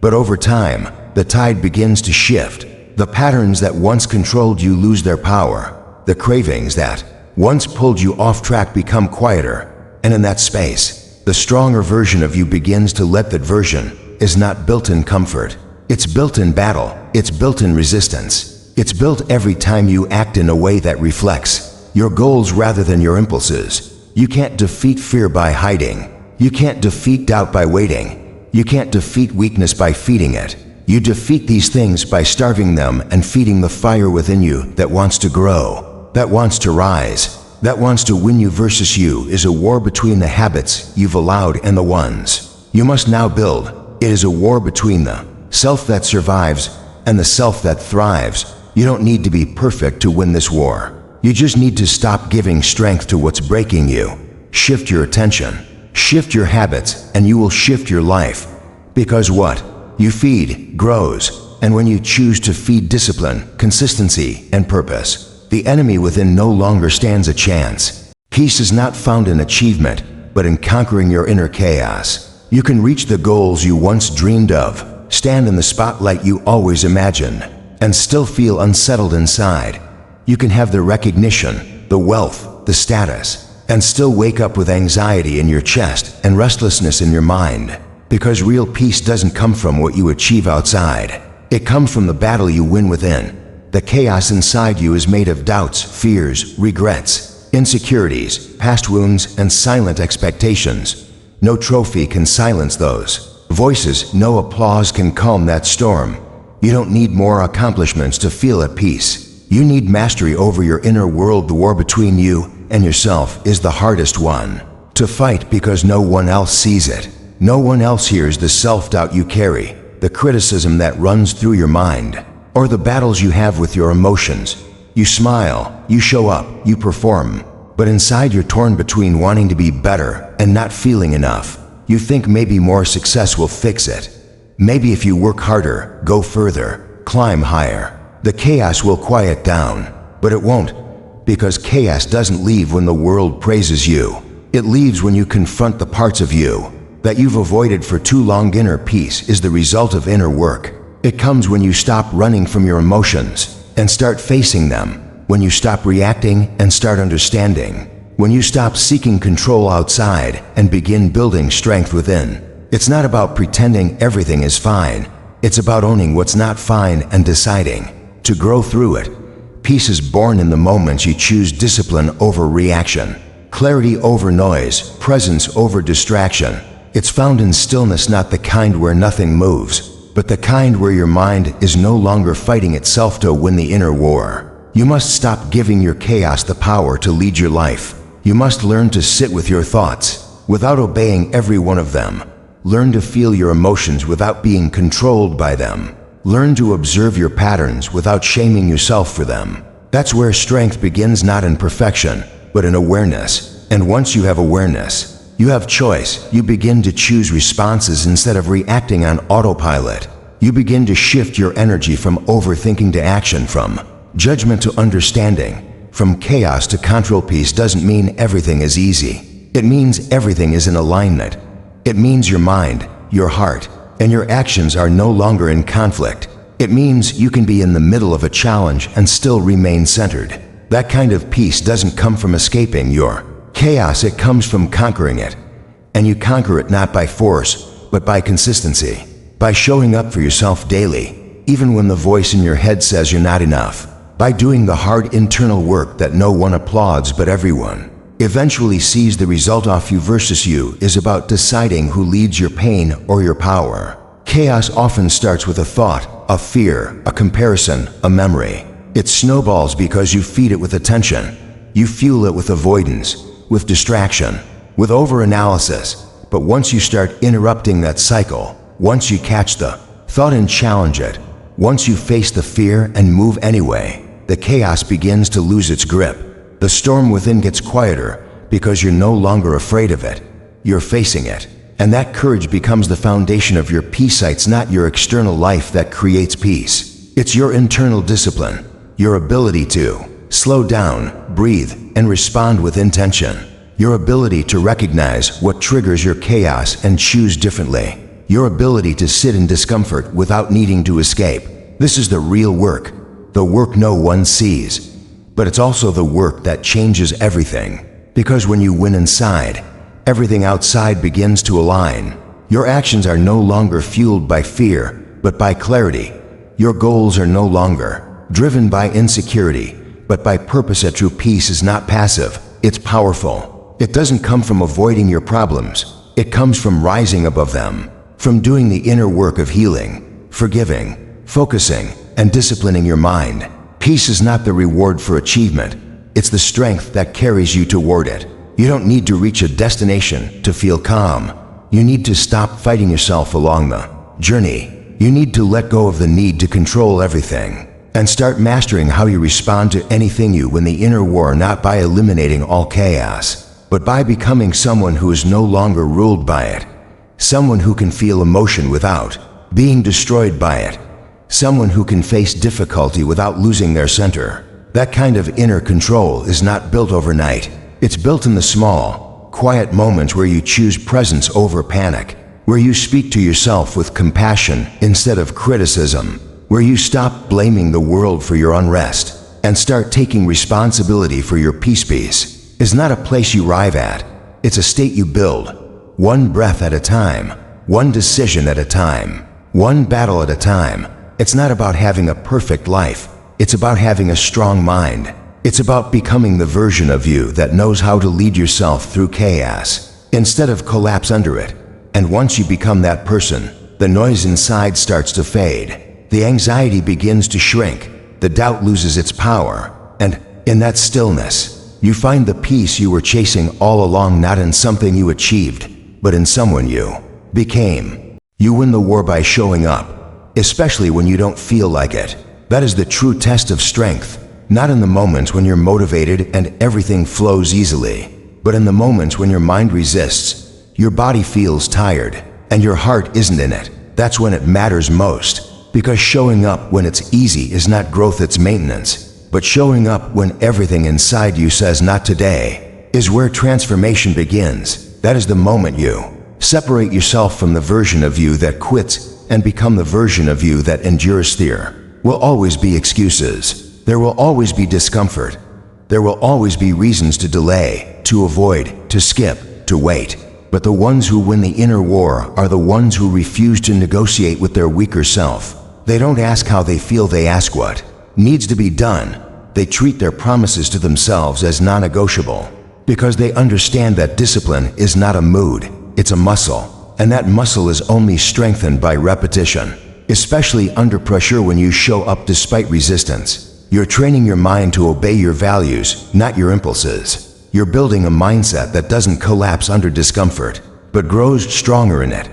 but over time, the tide begins to shift. The patterns that once controlled you lose their power. The cravings that once pulled you off track become quieter, and in that space, the stronger version of you begins to let. That version is not built in comfort. It's built in battle. It's built in resistance. It's built every time you act in a way that reflects your goals rather than your impulses. You can't defeat fear by hiding. You can't defeat doubt by waiting. You can't defeat weakness by feeding it. You defeat these things by starving them and feeding the fire within you that wants to grow, that wants to rise, that wants to win. You versus you is a war between the habits you've allowed and the ones you must now build. It is a war between the self that survives and the self that thrives. You don't need to be perfect to win this war. You just need to stop giving strength to what's breaking you. Shift your attention, shift your habits, and you will shift your life. Because what you feed grows, and when you choose to feed discipline, consistency, and purpose, the enemy within no longer stands a chance. Peace is not found in achievement, but in conquering your inner chaos. You can reach the goals you once dreamed of, stand in the spotlight you always imagined, and still feel unsettled inside. You can have the recognition, the wealth, the status, and still wake up with anxiety in your chest and restlessness in your mind. Because real peace doesn't come from what you achieve outside. It comes from the battle you win within. The chaos inside you is made of doubts, fears, regrets, insecurities, past wounds, and silent expectations. No trophy can silence those voices. No applause can calm that storm. You don't need more accomplishments to feel at peace. You need mastery over your inner world. The war between you and yourself is the hardest one to fight because no one else sees it. No one else hears the self-doubt you carry, the criticism that runs through your mind, or the battles you have with your emotions. You smile, you show up, you perform, but inside you're torn between wanting to be better and not feeling enough. You think maybe more success will fix it. Maybe if you work harder, go further, climb higher, the chaos will quiet down. But it won't, because chaos doesn't leave when the world praises you. It leaves when you confront the parts of you that you've avoided for too long. Inner peace is the result of inner work. It comes when you stop running from your emotions and start facing them, when you stop reacting and start understanding, when you stop seeking control outside and begin building strength within. It's not about pretending everything is fine. It's about owning what's not fine and deciding to grow through it. Peace is born in the moments you choose discipline over reaction, clarity over noise, presence over distraction. It's found in stillness, not the kind where nothing moves, but the kind where your mind is no longer fighting itself to win the inner war. You must stop giving your chaos the power to lead your life. You must learn to sit with your thoughts without obeying every one of them. Learn to feel your emotions without being controlled by them. Learn to observe your patterns without shaming yourself for them. That's where strength begins, not in perfection, but in awareness. And once you have awareness, you have choice. You begin to choose responses instead of reacting on autopilot. You begin to shift your energy from overthinking to action, from judgment to understanding, from chaos to control. Peace doesn't mean everything is easy. It means everything is in alignment. It means your mind, your heart, and your actions are no longer in conflict. It means you can be in the middle of a challenge and still remain centered. That kind of peace doesn't come from escaping your chaos, it comes from conquering it. And you conquer it not by force, but by consistency, by showing up for yourself daily, even when the voice in your head says you're not enough, by doing the hard internal work that no one applauds but everyone eventually sees the result of. You versus you is about deciding who leads your pain or your power. Chaos often starts with a thought, a fear, a comparison, a memory. It snowballs because you feed it with attention. You fuel it with avoidance, with distraction, with overanalysis. But once you start interrupting that cycle, once you catch the thought and challenge it, once you face the fear and move anyway, the chaos begins to lose its grip. The storm within gets quieter because you're no longer afraid of it. You're facing it. And that courage becomes the foundation of your peace. It's not your external life that creates peace. It's your internal discipline, your ability to slow down, breathe, and respond with intention. Your ability to recognize what triggers your chaos and choose differently. Your ability to sit in discomfort without needing to escape. This is the real work, the work no one sees. But it's also the work that changes everything. Because when you win inside, everything outside begins to align. Your actions are no longer fueled by fear, but by clarity. Your goals are no longer driven by insecurity, but by purpose. A true peace is not passive, it's powerful. It doesn't come from avoiding your problems. It comes from rising above them, from doing the inner work of healing, forgiving, focusing, and disciplining your mind. Peace is not the reward for achievement. It's the strength that carries you toward it. You don't need to reach a destination to feel calm. You need to stop fighting yourself along the journey. You need to let go of the need to control everything and start mastering how you respond to anything. You win the inner war not by eliminating all chaos, but by becoming someone who is no longer ruled by it. Someone who can feel emotion without being destroyed by it. Someone who can face difficulty without losing their center. That kind of inner control is not built overnight. It's built in the small, quiet moments where you choose presence over panic, where you speak to yourself with compassion instead of criticism, where you stop blaming the world for your unrest and start taking responsibility for your peace. Peace is not a place you arrive at. It's a state you build, one breath at a time, one decision at a time, one battle at a time. It's not about having a perfect life. It's about having a strong mind. It's about becoming the version of you that knows how to lead yourself through chaos instead of collapse under it. And once you become that person, the noise inside starts to fade. The anxiety begins to shrink. The doubt loses its power. And in that stillness, you find the peace you were chasing all along, not in something you achieved, but in someone you became. You win the war by showing up, especially when you don't feel like it. That is the true test of strength. Not in the moments when you're motivated and everything flows easily, but in the moments when your mind resists, Your body feels tired, and your heart isn't in it. That's when it matters most, because showing up when it's easy is not growth, it's maintenance. But showing up when everything inside you says not today is where transformation begins. That is the moment you separate yourself from the version of you that quits and become the version of you that endures. There will always be excuses. There will always be discomfort. There will always be reasons to delay, to avoid, to skip, to wait. But the ones who win the inner war are the ones who refuse to negotiate with their weaker self. They don't ask how they feel, they ask what needs to be done. They treat their promises to themselves as non-negotiable, because they understand that discipline is not a mood, it's a muscle, and that muscle is only strengthened by repetition, especially under pressure. When you show up despite resistance, you're training your mind to obey your values, not your impulses. You're building a mindset that doesn't collapse under discomfort, but grows stronger in it.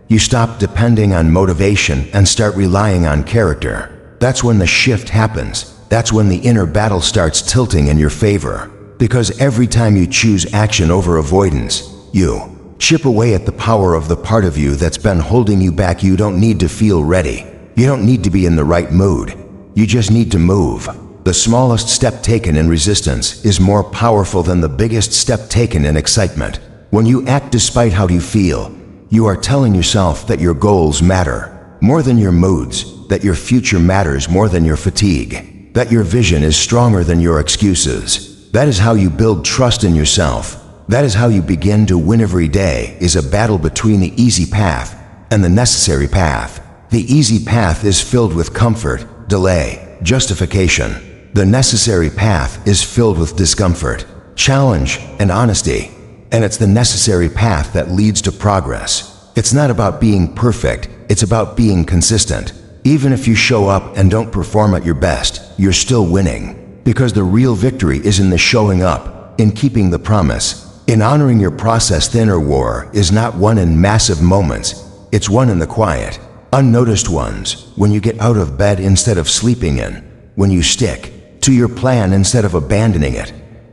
You stop depending on motivation and start relying on character. That's when the shift happens. That's when the inner battle starts tilting in your favor. Because every time you choose action over avoidance, you chip away at the power of the part of you that's been holding you back. You don't need to feel ready. You don't need to be in the right mood. You just need to move. The smallest step taken in resistance is more powerful than the biggest step taken in excitement. When you act despite how you feel, you are telling yourself that your goals matter more than your moods, that your future matters more than your fatigue, that your vision is stronger than your excuses. That is how you build trust in yourself. That is how you begin to win. Every day is a battle between the easy path and the necessary path. The easy path is filled with comfort, delay, justification. The necessary path is filled with discomfort, challenge, and honesty. And it's the necessary path that leads to progress. It's not about being perfect, it's about being consistent. Even if you show up and don't perform at your best, you're still winning. Because the real victory is in the showing up, in keeping the promise, in honoring your process. The inner war is not won in massive moments, it's won in the quiet, unnoticed ones. When you get out of bed instead of sleeping in, when you stick to your plan instead of abandoning it,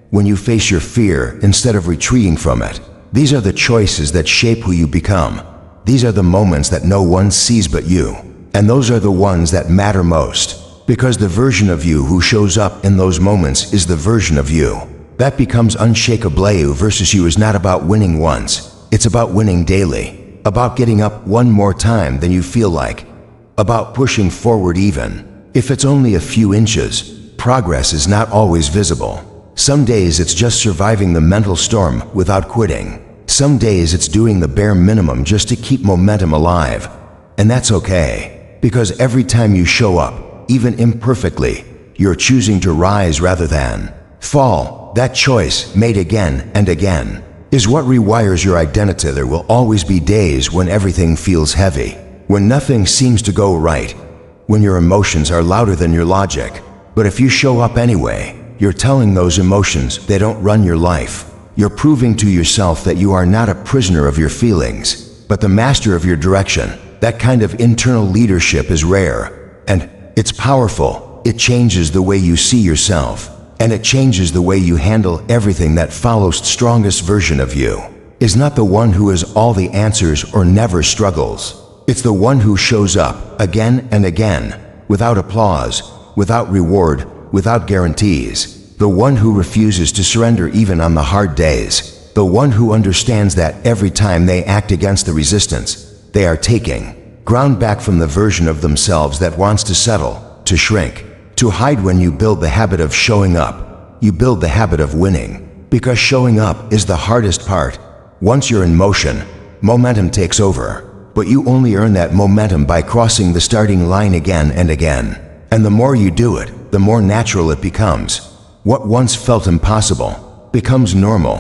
when you face your fear instead of retreating from it. These are the choices that shape who you become. These are the moments that no one sees but you. And those are the ones that matter most, because the version of you who shows up in those moments is the version of you that becomes unshakable. Versus you is not about winning once, it's about winning daily, about getting up one more time than you feel like, about pushing forward even if it's only a few inches. Progress is not always visible. Some days it's just surviving the mental storm without quitting. Some days it's doing the bare minimum just to keep momentum alive. And that's okay, because every time you show up, even imperfectly, you're choosing to rise rather than fall. That choice, made again and again, is what rewires your identity. There will always be days when everything feels heavy, when nothing seems to go right, when your emotions are louder than your logic. But if you show up anyway, you're telling those emotions they don't run your life. You're proving to yourself that you are not a prisoner of your feelings, but the master of your direction. That kind of internal leadership is rare, and it's powerful. It changes the way you see yourself, and it changes the way you handle everything. That follows. Strongest version of you is not the one who has all the answers or never struggles. It's the one who shows up again and again, without applause, without reward, without guarantees. The one who refuses to surrender even on the hard days. The one who understands that every time they act against the resistance, they are taking ground back from the version of themselves that wants to settle, to shrink, to hide. When you build the habit of showing up, you build the habit of winning. Because showing up is the hardest part. Once you're in motion, momentum takes over. But you only earn that momentum by crossing the starting line again and again. And the more you do it, the more natural it becomes. What once felt impossible becomes normal.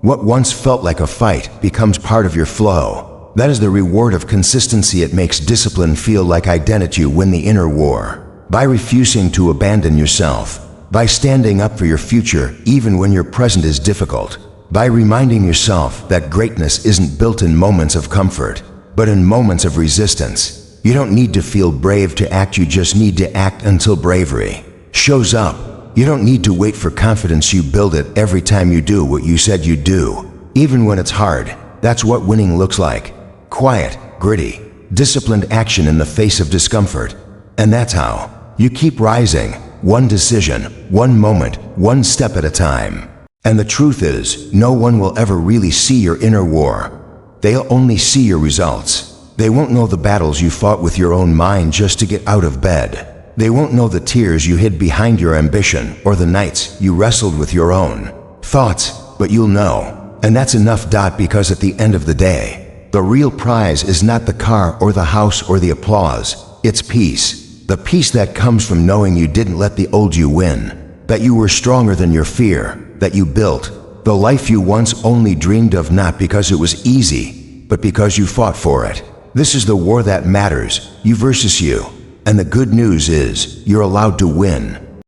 What once felt like a fight becomes part of your flow. That is the reward of consistency. It makes discipline feel like identity. You win the inner war by refusing to abandon yourself, by standing up for your future even when your present is difficult, by reminding yourself that greatness isn't built in moments of comfort, but in moments of resistance. You don't need to feel brave to act, you just need to act until bravery shows up. You don't need to wait for confidence, you build it every time you do what you said you'd do. Even when it's hard, That's what winning looks like. Quiet, gritty, disciplined action in the face of discomfort. And that's how you keep rising, one decision, one moment, one step at a time. And the truth is, no one will ever really see your inner war. They'll only see your results. They won't know the battles you fought with your own mind just to get out of bed. They won't know the tears you hid behind your ambition or the nights you wrestled with your own thoughts, but you'll know. And that's enough. Because at the end of the day, the real prize is not the car or the house or the applause. It's peace. The peace that comes from knowing you didn't let the old you win, that you were stronger than your fear, that you built the life you once only dreamed of, not because it was easy, but because you fought for it. This is the war that matters, you versus you. And the good news is, you're allowed to win.